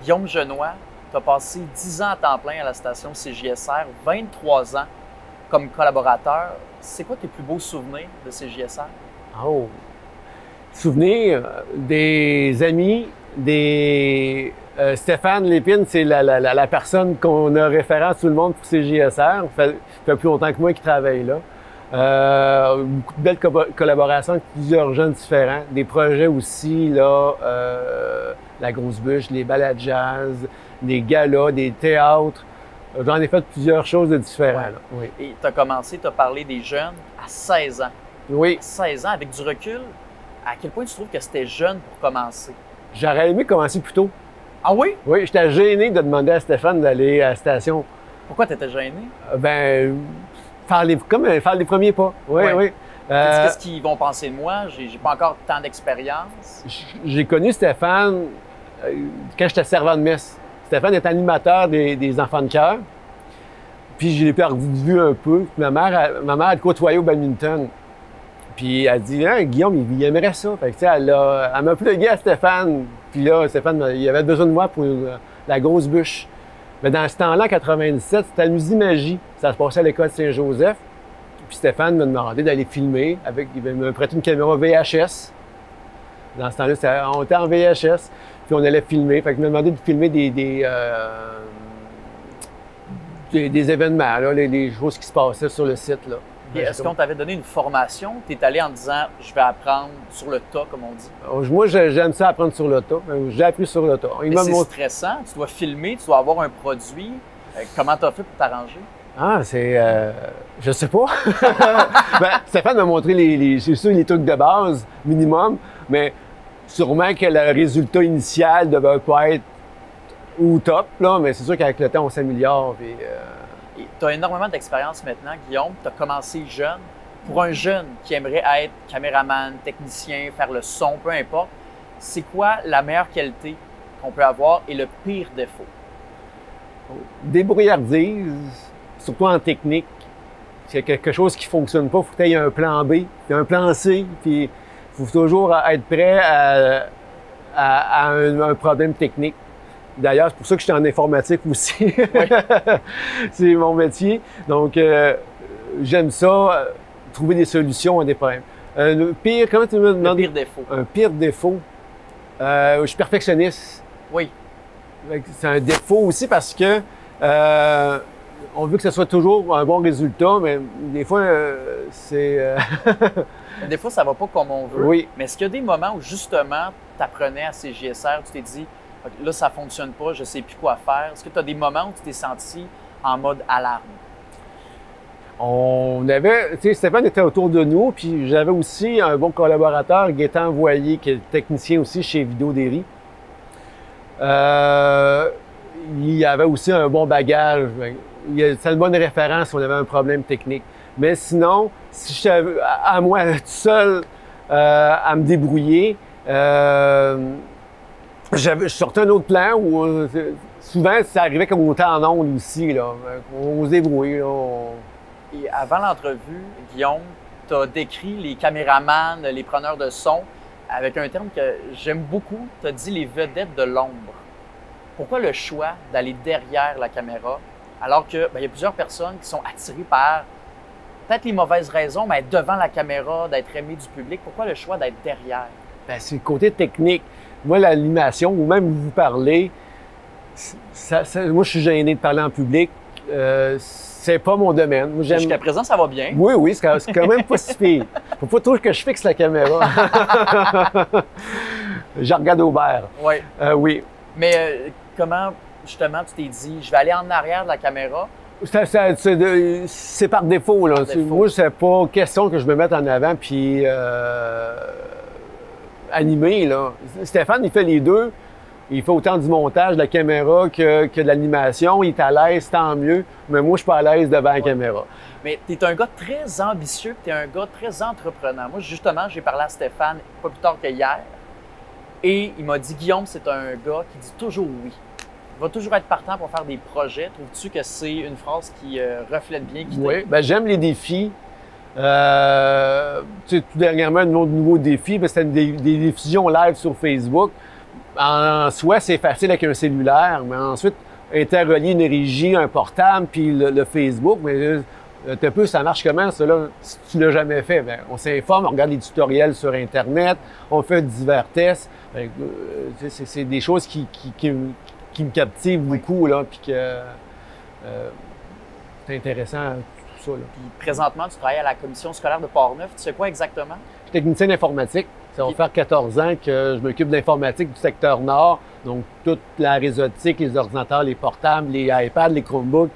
Guillaume Genois, tu as passé 10 ans à temps plein à la station CJSR, 23 ans comme collaborateur. C'est quoi tes plus beaux souvenirs de CJSR? Oh! Souvenirs des amis, Stéphane Lépine, c'est la personne qu'on a référence tout le monde pour CJSR. Ça fait plus longtemps que moi qui travaille là. Beaucoup de belles collaborations avec plusieurs jeunes différents. Des projets aussi, là, la grosse bûche, les balades jazz, des galas, des théâtres. J'en ai fait plusieurs choses de différentes. Ouais. Oui. Et tu as commencé, tu as parlé des jeunes à 16 ans. Oui. 16 ans, avec du recul, à quel point tu trouves que c'était jeune pour commencer? J'aurais aimé commencer plus tôt. Ah oui? Oui, j'étais gêné de demander à Stéphane d'aller à la station. Pourquoi tu étais gêné? Faire les premiers pas. Oui, ouais. Oui. Qu'est-ce qu'ils vont penser de moi? J'ai pas encore tant d'expérience. J'ai connu Stéphane quand j'étais servant de messe. Stéphane est animateur des enfants de chœur. Puis je l'ai perdu un peu. Ma mère a côtoyé au badminton. Puis elle dit, hein, Guillaume, il aimerait ça. Fait que, elle m'a plugué à Stéphane. Puis là, Stéphane, il avait besoin de moi pour la grosse bûche. Mais dans ce temps-là, en 97, c'était la Musimagie. Ça se passait à l'école Saint-Joseph. Puis Stéphane m'a demandé d'aller filmer. Il me prêter une caméra VHS. Dans ce temps-là, on était en VHS. Puis on allait filmer. Fait qu'il m'a demandé de filmer des événements, là, les choses qui se passaient sur le site. Là. Est-ce qu'on t'avait donné une formation? Tu es allé en disant « je vais apprendre sur le tas » comme on dit? Moi, j'aime ça apprendre sur le tas. J'ai appris sur le tas. Mais c'est stressant. Tu dois filmer, tu dois avoir un produit. Comment tu as fait pour t'arranger? Ah, je sais pas. Stéphane m'a montré c'est sûr, les trucs de base, minimum, mais sûrement que le résultat initial devait pas être au top, là, mais c'est sûr qu'avec le temps, on s'améliore. Tu as énormément d'expérience maintenant, Guillaume. Tu as commencé jeune. Pour un jeune qui aimerait être caméraman, technicien, faire le son, peu importe, c'est quoi la meilleure qualité qu'on peut avoir et le pire défaut? Débrouillardise, surtout en technique. S'il y a quelque chose qui ne fonctionne pas, il faut que tu aies un plan B, puis un plan C, puis il faut toujours être prêt à un problème technique. D'ailleurs, c'est pour ça que je suis en informatique aussi. Oui. C'est mon métier. Donc, j'aime ça, trouver des solutions à des problèmes. Le pire, comment tu me demandes? Le pire défaut. Un pire défaut. Je suis perfectionniste. Oui. C'est un défaut aussi parce que on veut que ce soit toujours un bon résultat, mais des fois, c'est... Des fois, ça va pas comme on veut. Oui. Mais est-ce qu'il y a des moments où, justement, tu apprenais à CJSR, tu t'es dit, là, ça fonctionne pas, je sais plus quoi faire. Est-ce que tu as des moments où tu t'es senti en mode alarme? On avait, tu sais, Stéphane était autour de nous, puis j'avais aussi un bon collaborateur, Gaétan Voyer, qui est technicien aussi chez Vidéo Derry. Il avait aussi un bon bagage. C'est une bonne référence si on avait un problème technique. Mais sinon, si j'étais à moi tout seul à me débrouiller, je sortais un autre plan où souvent ça arrivait comme on était en ondes aussi. Là. On se débrouille. Là, Et avant l'entrevue, Guillaume, tu as décrit les caméramans, les preneurs de son avec un terme que j'aime beaucoup. Tu as dit les vedettes de l'ombre. Pourquoi le choix d'aller derrière la caméra alors qu'il y a plusieurs personnes qui sont attirées par peut-être les mauvaises raisons, mais être devant la caméra, d'être aimé du public? Pourquoi le choix d'être derrière? C'est le côté technique. moi, l'animation, ou même vous parler, moi, je suis gêné de parler en public. C'est pas mon domaine. Moi, Jusqu'à présent, ça va bien. Oui, oui, c'est quand même pas si pire. Faut pas trop que je fixe la caméra. Je regarde Aubert. Oui. Oui. Mais comment, justement, tu t'es dit, je vais aller en arrière de la caméra? C'est par défaut, là. Par défaut. Moi, c'est pas question que je me mette en avant puis animer, là. Stéphane, il fait les deux. Il fait autant du montage de la caméra que de l'animation. Il est à l'aise, tant mieux. Mais moi, je suis pas à l'aise devant la caméra. Mais tu es un gars très ambitieux, tu es un gars très entreprenant. Moi, justement, j'ai parlé à Stéphane pas plus tard que hier. Et il m'a dit, Guillaume, c'est un gars qui dit toujours oui. Il va toujours être partant pour faire des projets. Trouves-tu que c'est une phrase qui reflète bien qui Oui, ben, j'aime les défis. Tu sais, tout dernièrement, un autre nouveau défi, c'était des diffusions live sur Facebook. En soi, c'est facile avec un cellulaire, mais ensuite, interrelier une régie, un portable, puis le Facebook, mais un peu, ça marche comment, ça, là? Si tu l'as jamais fait, bien, on s'informe, on regarde des tutoriels sur Internet, on fait divers tests. C'est des choses qui me captivent beaucoup, là, puis que c'est intéressant, tout ça, là. Puis présentement, tu travailles à la commission scolaire de Port-Neuf. Tu sais quoi exactement? Je suis technicien d'informatique. Ça va faire 14 ans que je m'occupe de l'informatique du secteur nord. Donc, toute la réseautique, les ordinateurs, les portables, les iPads, les Chromebooks,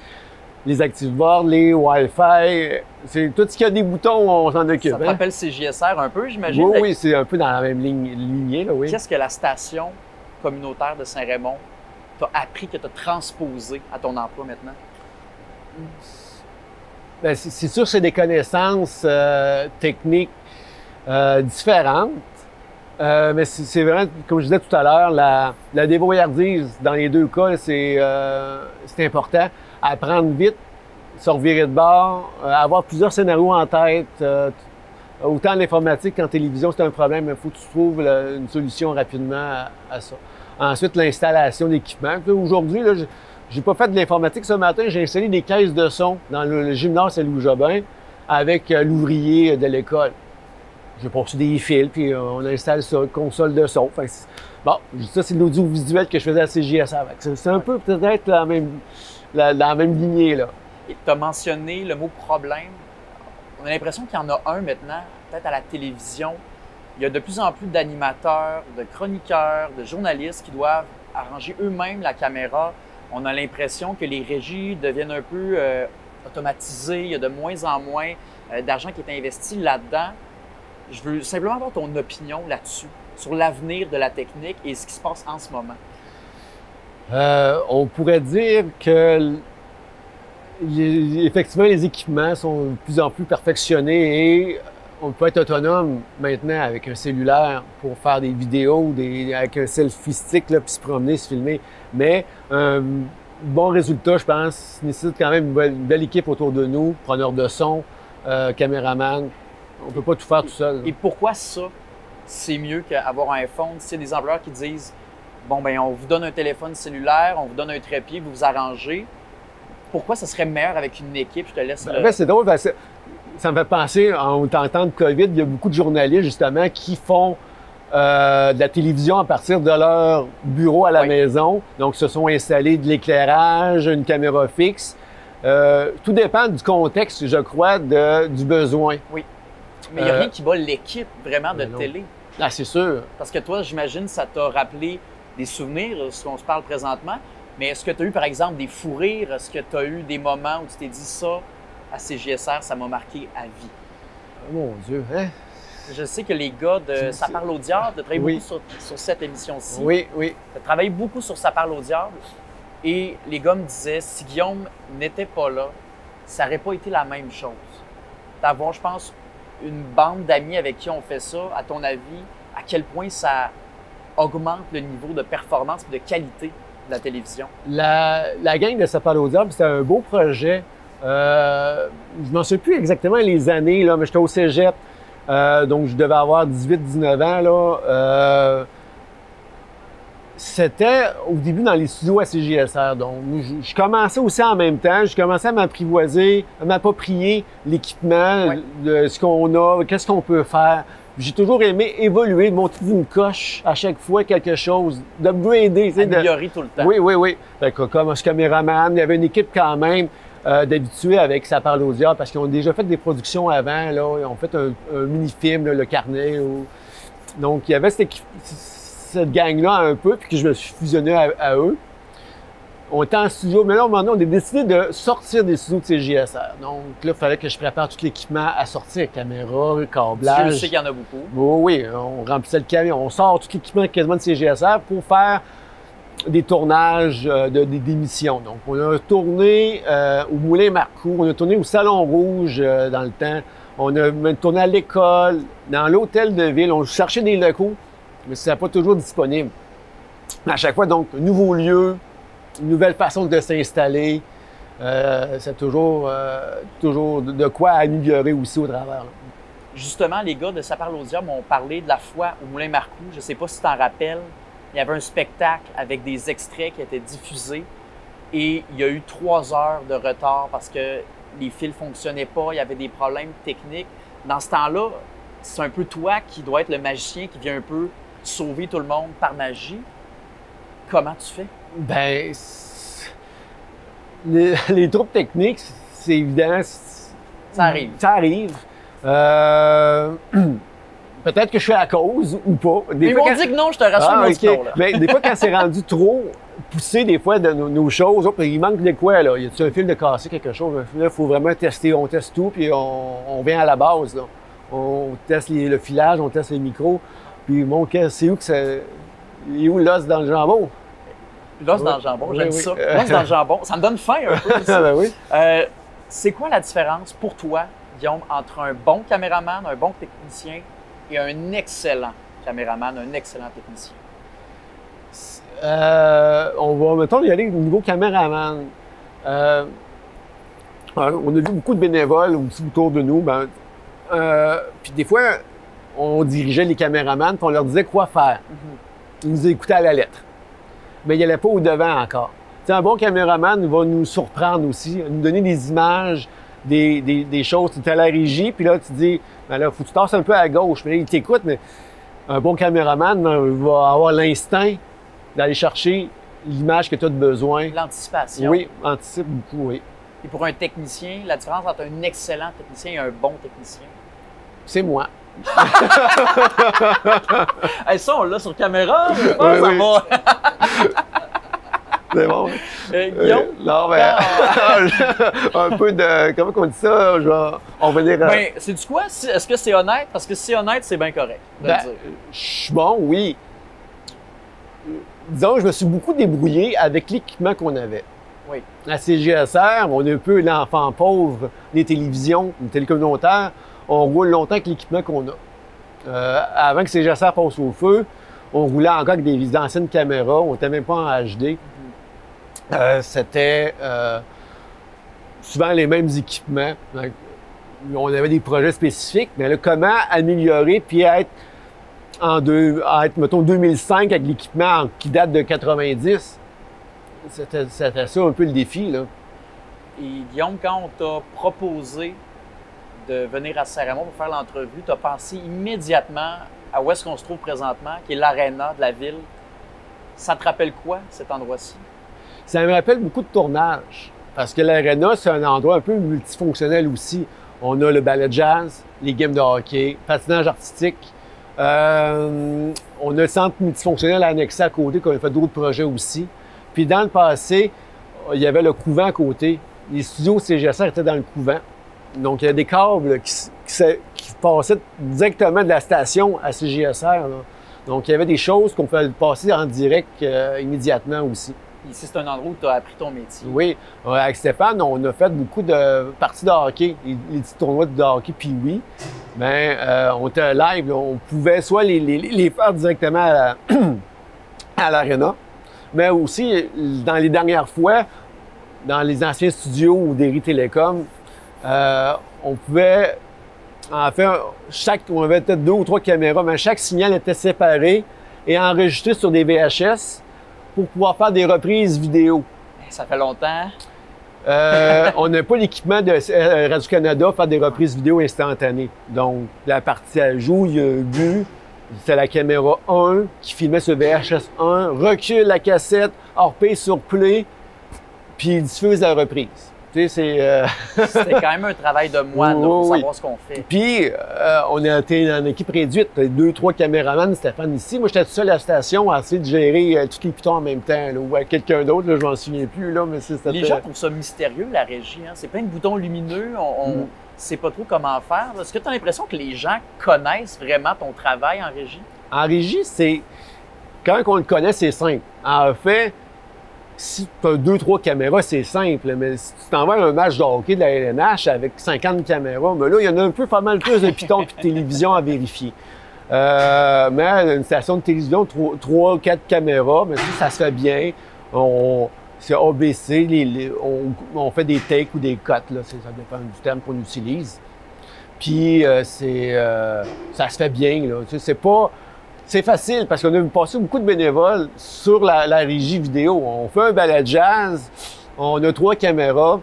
les ActiveBoard, les Wi-Fi. C'est tout ce qui a des boutons, on s'en occupe. Ça te rappelle CJSR un peu, j'imagine? Oui, oui, c'est un peu dans la même lignée, là, oui. Qu'est-ce que la station communautaire de Saint-Raymond t'a appris, que tu as transposé à ton emploi maintenant? Bien, c'est sûr que c'est des connaissances techniques différentes. Mais c'est vraiment, comme je disais tout à l'heure, la débrouillardise dans les deux cas, c'est important. Apprendre vite, se revirer de bord, avoir plusieurs scénarios en tête. Autant en informatique qu'en télévision, c'est un problème, il faut que tu trouves une solution rapidement à ça. Ensuite, l'installation d'équipements. Aujourd'hui, j'ai pas fait de l'informatique ce matin, j'ai installé des caisses de son dans le gymnase à Louis-Jobin avec l'ouvrier de l'école. J'ai passé des fils, puis on installe ça, console de son. Fait que bon, ça, c'est l'audiovisuel que je faisais à CJSR. C'est un peu peut-être la même lignée, là. Et tu as mentionné le mot problème. On a l'impression qu'il y en a un maintenant, peut-être à la télévision. Il y a de plus en plus d'animateurs, de chroniqueurs, de journalistes qui doivent arranger eux-mêmes la caméra. On a l'impression que les régies deviennent un peu automatisées. Il y a de moins en moins d'argent qui est investi là-dedans. Je veux simplement avoir ton opinion là-dessus, sur l'avenir de la technique et ce qui se passe en ce moment. On pourrait dire que effectivement, les équipements sont de plus en plus perfectionnés et on peut être autonome maintenant avec un cellulaire pour faire des vidéos, avec un selfie stick, là, puis se promener, se filmer. Mais un bon résultat, je pense, nécessite quand même une belle équipe autour de nous, preneur de son, caméraman. On ne peut pas tout faire tout seul. Et pourquoi ça, c'est mieux qu'avoir un iPhone? S'il y a des employeurs qui disent, bon, ben on vous donne un téléphone cellulaire, on vous donne un trépied, vous vous arrangez. Pourquoi ça serait meilleur avec une équipe? Je te laisse le... C'est drôle parce que ça me fait penser, en temps de COVID, il y a beaucoup de journalistes, justement, qui font de la télévision à partir de leur bureau à la maison. Donc, se sont installés de l'éclairage, une caméra fixe. Tout dépend du contexte, je crois, du besoin. Oui. Mais il n'y a rien qui bat l'équipe vraiment de télé. Ah, c'est sûr. Parce que toi, j'imagine, ça t'a rappelé des souvenirs, ce qu'on se parle présentement. Mais est-ce que tu as eu, par exemple, des fous rires? Est-ce que tu as eu des moments où tu t'es dit ça, à CJSR, ça m'a marqué à vie? Oh, mon Dieu, hein? Je sais que les gars de Ça parle au diable, tu travailles beaucoup sur cette émission-ci. Oui, oui. Tu as travaillé beaucoup sur Ça parle au diable. Et les gars me disaient, si Guillaume n'était pas là, ça n'aurait pas été la même chose. D'avoir, je pense, une bande d'amis avec qui on fait ça, à ton avis, à quel point ça augmente le niveau de performance et de qualité de la télévision? La gang de Ça parle au diable, c'était un beau projet. Je m'en souviens plus exactement les années, là, mais j'étais au cégep. Donc, je devais avoir 18-19 ans. Là. C'était au début dans les studios à CJSR. Donc, je commençais aussi en même temps. Je commençais à m'apprivoiser, à m'approprier l'équipement, ce qu'on a, qu'est-ce qu'on peut faire. J'ai toujours aimé évoluer, monter d'une coche à chaque fois quelque chose, d'upgrader. Améliorer tout le temps. Oui, oui, oui. Fait que, comme ce caméraman, il y avait une équipe quand même d'habitués avec Ça parle au diable parce qu'ils ont déjà fait des productions avant. Là, ils ont fait un mini-film, là, Le Carnet. Donc, il y avait cette gang-là un peu, puis que je me suis fusionné à eux. On était en studio, mais là, au moment donné, on a décidé de sortir des studios de CJSR. Donc là, il fallait que je prépare tout l'équipement à sortir, caméra, câblage. Je sais qu'il y en a beaucoup. Oui, on remplissait le camion. On sort tout l'équipement quasiment de CJSR pour faire des tournages d'émissions. Donc, on a tourné au Moulin Marcoux, on a tourné au Salon Rouge dans le temps, on a tourné à l'école, dans l'hôtel de ville, on cherchait des locaux, mais ce n'était pas toujours disponible. Mais à chaque fois, donc, nouveau lieu, une nouvelle façon de s'installer, c'est toujours de quoi améliorer aussi au travers. Là. Justement, les gars de Ça parle au diable m'ont parlé de la fois au Moulin Marcoux. Je ne sais pas si tu t'en rappelles. Il y avait un spectacle avec des extraits qui étaient diffusés et il y a eu 3 heures de retard parce que les fils ne fonctionnaient pas, il y avait des problèmes techniques. Dans ce temps-là, c'est un peu toi qui dois être le magicien qui vient un peu sauver tout le monde par magie. Comment tu fais? Ben, les troubles techniques, c'est évident. Ça arrive. Ça arrive. Peut-être que je suis à cause ou pas. Ils m'ont dit que non, je te rassure, ils m'ont dit que non. Là. Mais des fois, quand c'est rendu trop poussé, des fois, de nos choses, il manque de quoi, là? Y a-t-il un fil de cassé, quelque chose? Là, il faut vraiment tester. On teste tout, puis on vient à la base, là. On teste le filage, on teste les micros, puis bon, c'est où que c'est... Il est où l'os dans le jambon? L'os dans le jambon, j'aime ça. L'os dans le jambon, ça me donne faim un peu. Ben oui. C'est quoi la différence pour toi, Guillaume, entre un bon caméraman, un bon technicien et un excellent caméraman, un excellent technicien? On va, mettons, y aller au niveau caméraman. On a vu beaucoup de bénévoles autour de nous. Puis des fois, on dirigeait les caméramans, puis on leur disait quoi faire. Ils nous écoutaient à la lettre. Mais il n'allait pas au-devant encore. T'sais, un bon caméraman va nous surprendre aussi, nous donner des images, des choses. Tu es à la régie, puis là, tu dis, ben là, faut que tu tasses un peu à gauche. Mais là, il t'écoute, mais un bon caméraman va avoir l'instinct d'aller chercher l'image que tu as de besoin. L'anticipation. Oui, anticipe beaucoup, oui. Et pour un technicien, la différence entre un excellent technicien et un bon technicien? C'est moi. Hey, ça, on l'a sur caméra, je pense, ça va. C'est bon. Guillaume? Non, mais un peu de... Comment on dit ça? On va dire... Ben, c'est du quoi? Est-ce que c'est honnête? Parce que si c'est honnête, c'est bien correct de le dire. Je suis bon, oui. Disons, je me suis beaucoup débrouillé avec l'équipement qu'on avait. Oui. À CJSR, on est un peu l'enfant pauvre des télévisions, des télécommunautaires. On roule longtemps avec l'équipement qu'on a. Avant que CJSR passe au feu, on roulait encore avec des anciennes caméras. On n'était même pas en HD. C'était souvent les mêmes équipements. Donc, on avait des projets spécifiques, mais là, comment améliorer puis être mettons, 2005 avec l'équipement qui date de 90, c'était ça un peu le défi, là. Et Guillaume, quand on t'a proposé de venir à Saint-Raymond pour faire l'entrevue, tu as pensé immédiatement à où est-ce qu'on se trouve présentement, qui est l'aréna de la ville. Ça te rappelle quoi, cet endroit-ci? Ça me rappelle beaucoup de tournage, parce que l'aréna, c'est un endroit un peu multifonctionnel aussi. On a le ballet jazz, les games de hockey, patinage artistique. On a le centre multifonctionnel annexé à côté, qu'on a fait d'autres projets aussi. Puis dans le passé, il y avait le couvent à côté. Les studios CGSR étaient dans le couvent. Donc, il y a des câbles qui passaient directement de la station à CGSR. Là. Donc, il y avait des choses qu'on pouvait passer en direct immédiatement aussi. Ici, c'est un endroit où tu as appris ton métier. Oui. Avec Stéphane, on a fait beaucoup de parties de hockey, les petits tournois de hockey, puis oui. Mais on était live, là, on pouvait soit les faire directement à l'aréna, mais aussi, dans les dernières fois, dans les anciens studios ou des Télécom, on pouvait, en fait, on avait peut-être 2 ou 3 caméras, mais chaque signal était séparé et enregistré sur des VHS pour pouvoir faire des reprises vidéo. Ça fait longtemps. On n'a pas l'équipement de Radio-Canada pour faire des reprises vidéo instantanées. Donc, la partie ajout, il y a un but. C'est la caméra 1 qui filmait sur VHS 1, recule la cassette, repaye sur play, puis diffuse la reprise. Tu sais, c'est... C'était quand même un travail de moine là, pour savoir ce qu'on fait. Puis, on a été dans une équipe réduite, 2-3 caméramans, Stéphane ici. Moi, j'étais tout seul à la station à essayer de gérer tous les pitons en même temps, là, ou à quelqu'un d'autre, là, je m'en souviens plus, là, mais c'est... Les gens trouvent ça mystérieux, la régie. Hein? C'est plein de boutons lumineux, on sait pas trop comment faire. Est-ce que tu as l'impression que les gens connaissent vraiment ton travail en régie? En régie, c'est... Quand on le connaît, c'est simple. En fait, si tu as 2-3 caméras, c'est simple. Mais si tu t'envoies un match de hockey de la LNH avec 50 caméras, mais là, il y en a un peu pas mal plus de pitons et de télévision à vérifier. Mais une station de télévision, 3-4 caméras, mais ça se fait bien. C'est ABC, on fait des takes ou des cuts, là, ça dépend du terme qu'on utilise. Puis ça se fait bien, là. C'est facile parce qu'on a passé beaucoup de bénévoles sur la régie vidéo. On fait un ballet jazz, on a 3 caméras.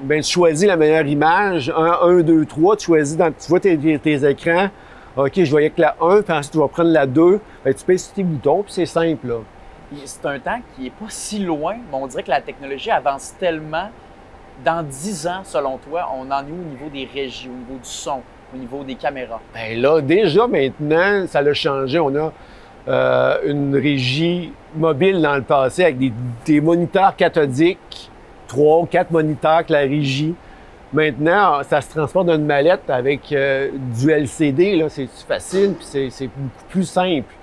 Bien, tu choisis la meilleure image, 1, 2, 3, tu choisis, tu vois tes écrans. OK, je voyais que la 1, puis ensuite tu vas prendre la 2. Bien, tu pèses sur tes boutons, puis c'est simple, là. C'est un temps qui n'est pas si loin, mais on dirait que la technologie avance tellement. Dans 10 ans, selon toi, on en est au niveau des régies, au niveau du son, au niveau des caméras? Bien là, déjà maintenant, ça a changé. On a une régie mobile dans le passé avec des moniteurs cathodiques, 3 ou 4 moniteurs que la régie. Maintenant, ça se transporte dans une mallette avec du LCD, là, c'est facile, puis c'est beaucoup plus simple.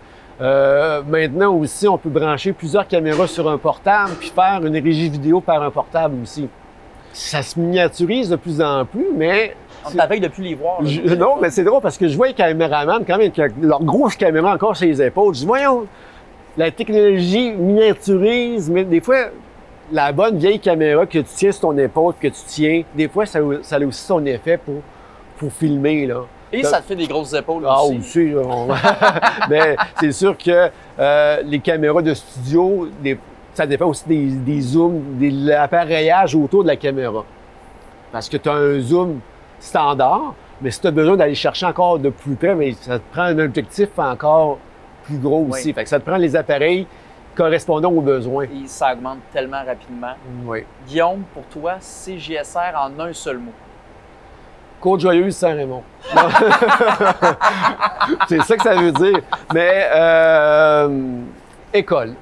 Maintenant aussi, on peut brancher plusieurs caméras sur un portable puis faire une régie vidéo par un portable aussi. Ça se miniaturise de plus en plus, mais... On t'avait depuis les voir. Non, mais c'est drôle parce que je vois les caméramans quand même, leur grosse caméra encore sur les épaules. Je dis, voyons, la technologie miniaturise, mais des fois, la bonne vieille caméra que tu tiens sur ton épaule, que tu tiens, des fois, ça a aussi son effet pour filmer, là. Et ça te fait des grosses épaules aussi. Mais c'est sûr que les caméras de studio, ça dépend aussi des zooms, de l'appareillage autour de la caméra. Parce que tu as un zoom standard, mais si tu as besoin d'aller chercher encore de plus près, mais ça te prend un objectif encore plus gros aussi. Fait que ça te prend les appareils correspondant aux besoins. Et ça augmente tellement rapidement. Oui. Guillaume, pour toi, CJSR en un seul mot? Côte-Joyeuse Saint-Raymond. C'est ça que ça veut dire. Mais école.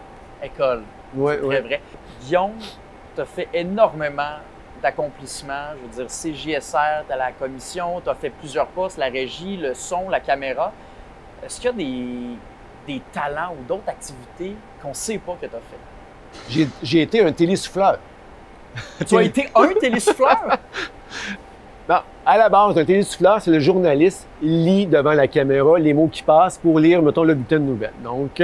École. Oui, c'est très vrai. Guillaume, tu as fait énormément d'accomplissements. Je veux dire, CJSR, tu as la commission, tu as fait plusieurs postes, la régie, le son, la caméra. Est-ce qu'il y a des talents ou d'autres activités qu'on ne sait pas que tu as fait? J'ai été un télésouffleur. Tu as été un télésouffleur? Non, à la base, un télésouffleur, c'est le journaliste lit devant la caméra les mots qui passent pour lire, mettons, le bulletin de nouvelles. Donc,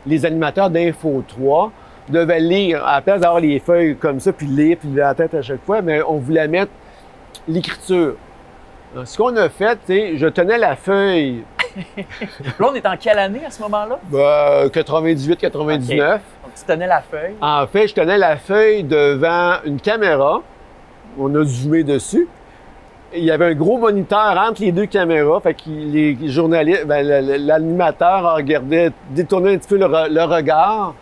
les animateurs d'Info 3 devaient lire, à la place d'avoir les feuilles comme ça, puis lire, puis lever la tête à chaque fois, mais on voulait mettre l'écriture. Ce qu'on a fait, c'est, je tenais la feuille. Là, on est en quelle année à ce moment-là? 98, 99. Okay. Donc, tu tenais la feuille? En fait, je tenais la feuille devant une caméra. On a zoomé dessus. Il y avait un gros moniteur entre les deux caméras, fait que les journalistes, l'animateur regardait, détournait un petit peu le regard.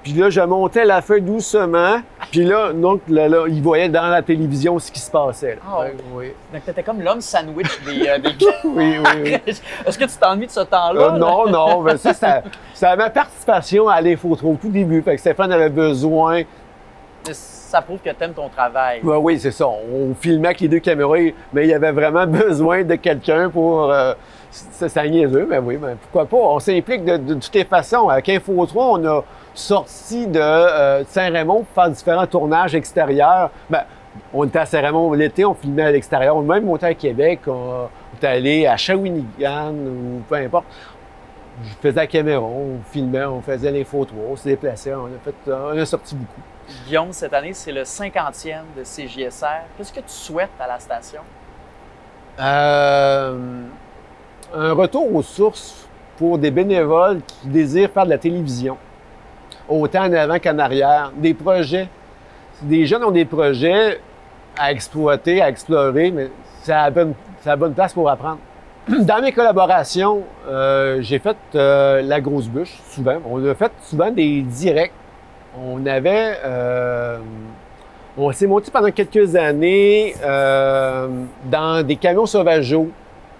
Puis là, je montais la feuille doucement. Puis là, donc, là, il voyait dans la télévision ce qui se passait. Oh. Oui. Donc, tu étais comme l'homme sandwich des... Oui. Est-ce que tu t'ennuies de ce temps-là? Non. Ben, c'était ma participation à l'Info 3 au tout début. Fait que Stéphane avait besoin... Ça prouve que tu aimes ton travail. Ben oui, c'est ça. On filmait avec les deux caméras, mais il y avait vraiment besoin de quelqu'un pour... ça niaiseux, mais oui, ben, pourquoi pas. On s'implique de toutes les façons. Avec Info 3, on a sorti de Saint-Raymond pour faire différents tournages extérieurs. Ben, on était à Saint-Raymond l'été, on filmait à l'extérieur. On est même monté à Québec, on est allé à Shawinigan ou peu importe. Je faisais la caméra, on filmait, on faisait l'Info 3, on se déplaçait, on a sorti beaucoup. Guillaume, cette année, c'est le 50e de CJSR. Qu'est-ce que tu souhaites à la station? Un retour aux sources pour des bénévoles qui désirent faire de la télévision. Autant en avant qu'en arrière. Des projets. des jeunes ont des projets à exploiter, à explorer, mais c'est la bonne place pour apprendre. Dans mes collaborations, j'ai fait la grosse bûche, souvent. On a fait souvent des directs. On s'est monté pendant quelques années dans des camions sauvageaux.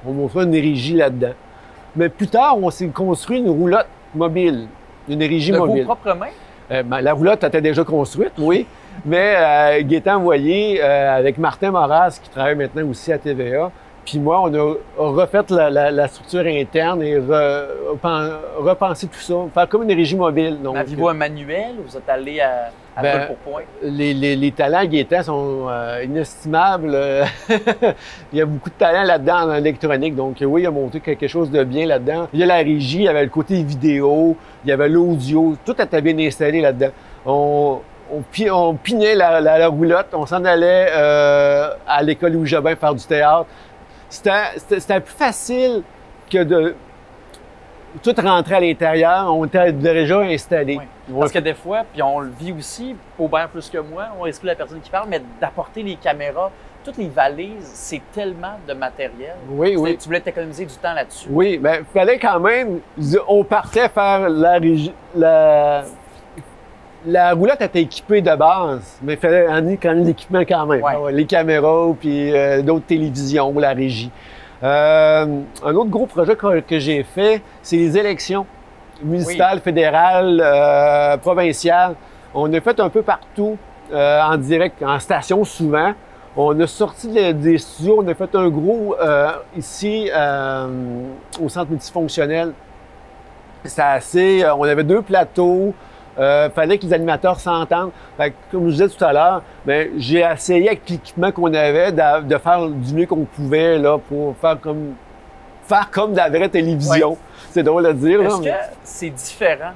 On montrait une régie là-dedans. Mais plus tard, on s'est construit une roulotte mobile, une régie mobile. De vos propres mains? La roulotte était déjà construite, oui. Mais Gaétan Voyer, avec Martin Moras, qui travaille maintenant aussi à TVA, puis moi, on a refait la structure interne et repensé tout ça, faire comme une régie mobile. Avez-vous un manuel ou vous êtes allé à brûle pour point? Les talents Gaétan sont inestimables. Il y a beaucoup de talents là-dedans en électronique. Donc oui, il a monté quelque chose de bien là-dedans. Il y a la régie, il y avait le côté vidéo, il y avait l'audio. Tout était bien installé là-dedans. On pinait la roulotte, on s'en allait à l'école Louis-Jobin faire du théâtre. C'était plus facile que de tout rentrer à l'intérieur. On était déjà installés. Oui. Parce que des fois, puis on le vit aussi, Aubert plus que moi, on exclut la personne qui parle, mais d'apporter les caméras, toutes les valises, c'est tellement de matériel. Oui, oui. Tu voulais t'économiser du temps là-dessus. Oui, mais il fallait quand même... On partait faire la roulotte était équipée de base, mais il fallait amener quand même l'équipement quand même. Ouais. Les caméras, puis d'autres télévisions, la régie. Un autre gros projet que j'ai fait, c'est les élections municipales, fédérales, provinciales. On a fait un peu partout, en direct, en station souvent. On a sorti des studios, on a fait un gros ici au centre multifonctionnel. C'est assez... on avait 2 plateaux. Fallait que les animateurs s'entendent. Comme je disais tout à l'heure, j'ai essayé avec l'équipement qu'on avait de faire du mieux qu'on pouvait là, pour faire comme de la vraie télévision. Oui. C'est drôle à dire. Est-ce que c'est différent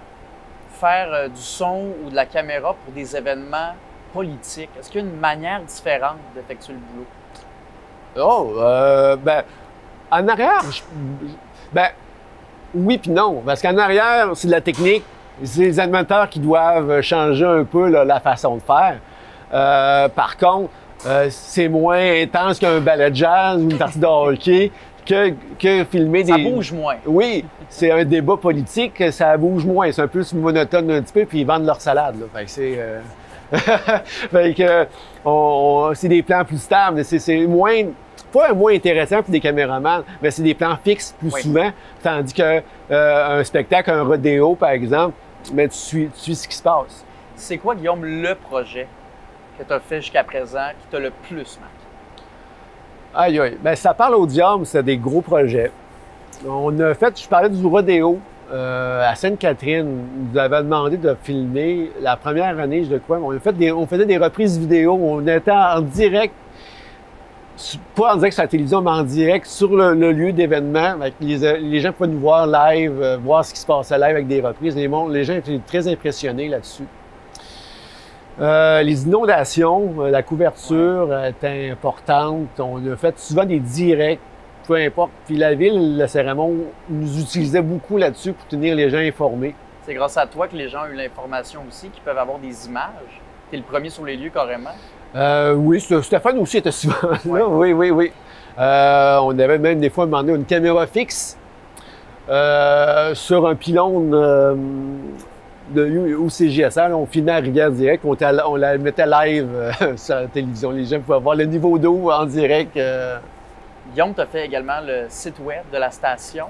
faire du son ou de la caméra pour des événements politiques? Est-ce qu'il y a une manière différente d'effectuer le boulot? En arrière, oui puis non. Parce qu'en arrière, c'est de la technique. C'est les animateurs qui doivent changer un peu là, la façon de faire. Par contre, c'est moins intense qu'un ballet de jazz ou une partie de hockey que filmer des... Ça bouge moins. Oui, c'est un débat politique, ça bouge moins. C'est un peu monotone un petit peu, puis ils vendent leur salade. Là. Fait que c'est... fait que c'est des plans plus stables. C'est moins... Pas moins intéressant pour des caméramans, mais c'est des plans fixes plus souvent. Tandis qu'un spectacle, un rodéo, par exemple, mais tu suis ce qui se passe. C'est quoi, Guillaume, le projet que tu as fait jusqu'à présent qui t'a le plus marqué? Aïe, aïe. Bien, ça parle au diable, c'est des gros projets. On a fait, je parlais du rodéo à Sainte-Catherine. On nous avait demandé de filmer la première année, je crois. On faisait des reprises vidéo. On était en direct. Pas en direct sur la télévision, mais en direct sur le lieu d'événement. Les gens pouvaient nous voir live, voir ce qui se passait live avec des reprises. Les gens étaient très impressionnés là-dessus. Les inondations, la couverture était importante. On a fait souvent des directs, peu importe. Puis la ville, le Cérémon, nous utilisait beaucoup là-dessus pour tenir les gens informés. C'est grâce à toi que les gens ont eu l'information aussi, qu'ils peuvent avoir des images. Tu es le premier sur les lieux carrément. Oui, Stéphane aussi était souvent là. Oui. On avait même des fois demandé une caméra fixe sur un pylône au CJSR. On filmait à Rivière-Direct. On la mettait live sur la télévision. Les gens pouvaient voir le niveau d'eau en direct. Guillaume, tu as fait également le site web de la station.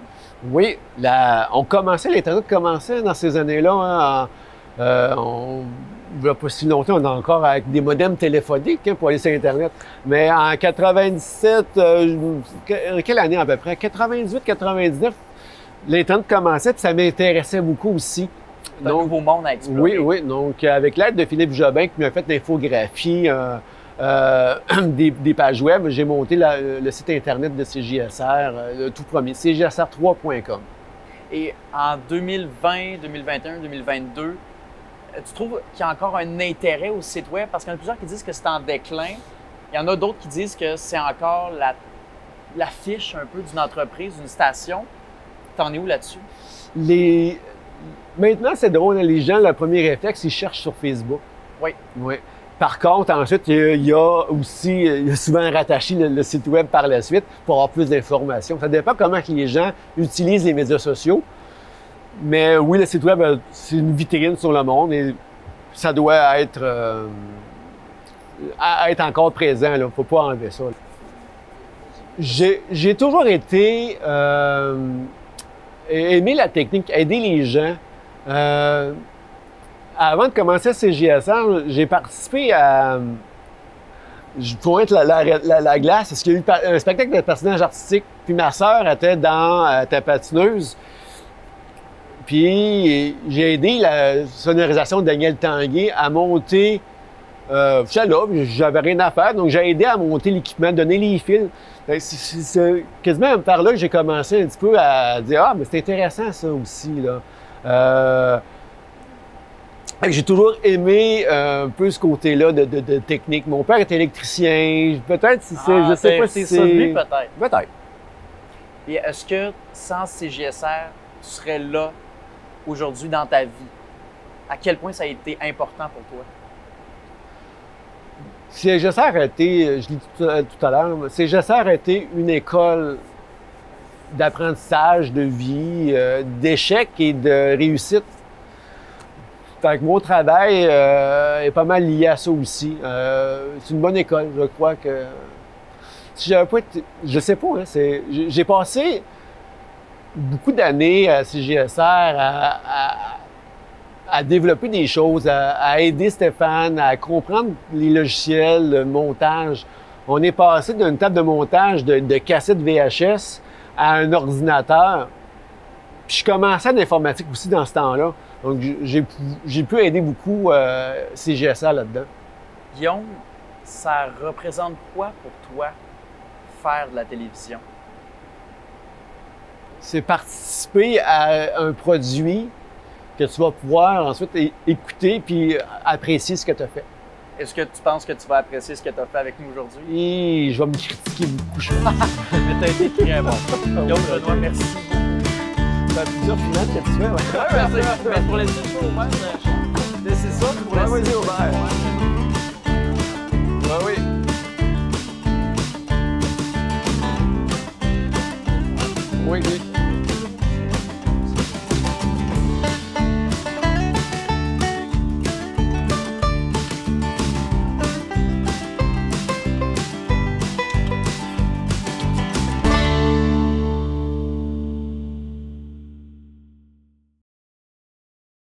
Oui, l'Internet commençait dans ces années-là. Il n'y a pas si longtemps, on est encore avec des modems téléphoniques pour aller sur Internet. Mais en 97, quelle année à peu près? 98, 99, l'Internet commençait, puis ça m'intéressait beaucoup aussi. C'est un nouveau monde à explorer. Oui. Donc, avec l'aide de Philippe Jobin, qui m'a fait l'infographie des pages web, j'ai monté le site Internet de CJSR, le tout premier, cjsr3.com. Et en 2020, 2021, 2022, tu trouves qu'il y a encore un intérêt au site web? Parce qu'il y en a plusieurs qui disent que c'est en déclin. Il y en a d'autres qui disent que c'est encore l'affiche un peu d'une entreprise, d'une station. T'en es où là-dessus? Maintenant, c'est drôle. Les gens, le premier réflexe, ils cherchent sur Facebook. Oui. Par contre, ensuite, il y a souvent rattaché le site web par la suite pour avoir plus d'informations. Ça dépend comment que les gens utilisent les médias sociaux. Mais oui, le site web, c'est une vitrine sur le monde et ça doit être encore présent. Il ne faut pas enlever ça. J'ai toujours été aimer la technique, aider les gens. Avant de commencer à CJSR, j'ai participé à pour être la glace, parce qu'il y a eu un spectacle de personnages artistiques. Puis ma sœur était était patineuse. Puis j'ai aidé la sonorisation de Daniel Tanguay à monter. J'étais là, j'avais rien à faire, donc j'ai aidé à monter l'équipement, donner les fils. C'est quasiment par là que j'ai commencé un petit peu à dire « Ah, mais c'est intéressant ça aussi, là. » J'ai toujours aimé un peu ce côté-là de technique. Mon père était électricien, peut-être si c'est... je sais pas si c'est... peut-être. Peut-être. Et est-ce que sans CJSR, tu serais là aujourd'hui dans ta vie? À quel point ça a été important pour toi? CJSR a été, je l'ai dit tout à l'heure, CJSR a été une école d'apprentissage, de vie, d'échecs et de réussite. Fait que mon travail est pas mal lié à ça aussi. C'est une bonne école, je crois que... Si j'avais pas été... Je sais pas, hein, j'ai passé beaucoup d'années à CJSR à développer des choses, à aider Stéphane, à comprendre les logiciels, le montage. On est passé d'une table de montage de cassettes VHS à un ordinateur. Puis je commençais en informatique aussi dans ce temps-là. Donc, j'ai pu aider beaucoup CJSR là-dedans. Guillaume, ça représente quoi pour toi faire de la télévision? C'est participer à un produit que tu vas pouvoir ensuite écouter puis apprécier ce que tu as fait. Est-ce que tu penses que tu vas apprécier ce que tu as fait avec nous aujourd'hui? Et je vais me critiquer beaucoup, je pense. Mais tu as été très bon. Guillaume Renoir, merci. C'est plusieurs finales que tu fais, ouais. Mais pour laisser le show ouvert, c'est ça, pour laisser le show ouvert. Oui. Oui, oui.